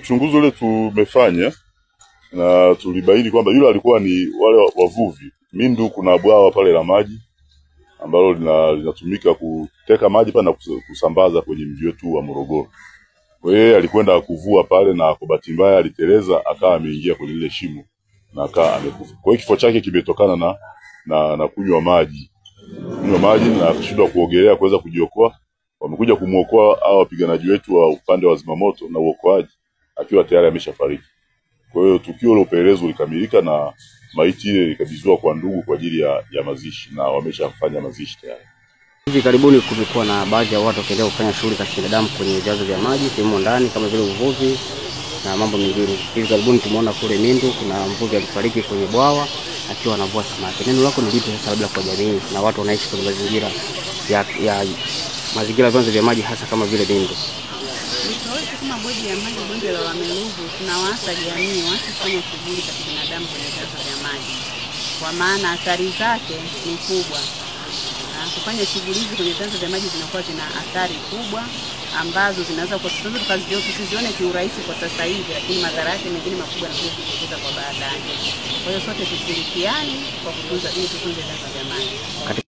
uchunguzi ule tumefanya na tulibaini kwamba yule alikuwa ni wale wavuvi. Mindu kuna bwawa pale la maji ambalo linatumika kuteka maji pana na kusambaza kwenye mji wetu wa Morogoro. Kwa hiyo alikwenda kuvua pale na kwa bahati mbaya aliteleza akawa ameingia kwenye ile shimo na akawa amekufa. Kwa hiyo kifo chake kimetokana na kunywa maji. Kunywa maji na kushindwa kuogelea kuweza kujiokoa. Wamekuja kumuokoa hao wapiganaji wetu wa upande wa zimamoto na uokoaji akiwa tayari ameshafariki. Kwa hiyo tukio la upelelezi ulikamilika na maiti ile ilikabidhiwa kwa ndugu kwa ajili ya mazishi na wameshafanya mazishi tayari. Hivi karibuni kumekuwa na baadhi ya watu wakiendelea kufanya shughuli za kibinadamu kwenye vyanzo vya maji sehemu ndani kama vile uvuvi na mambo mengine. Hivi karibuni tumeona kule Mindu kuna mvuvi alifariki kwenye bwawa akiwa anavua samaki. Neno lako ni lipi sasa labda kwa jamii na watu wanaishi kwenye mazingira ya mazingira vyanzo vya maji hasa kama vile Mindu? Kama bodi ya maji bonde la Wamerugu tunawaasa jamii wasifanye shughuli za kibinadamu kwenye vyanzo vya maji, kwa maana athari zake ni kubwa. Kufanya shughuli hizi kwenye vyanzo vya maji zinakuwa zina athari kubwa ambazo zinaweza tusizione kiurahisi kwa sasa hivi, lakini madhara yake mengine makubwa yanakuja kujitokeza kwa baadaye. Kwa hiyo sote tushirikiane kwa kutunza ili tutunze vyanzo vya maji.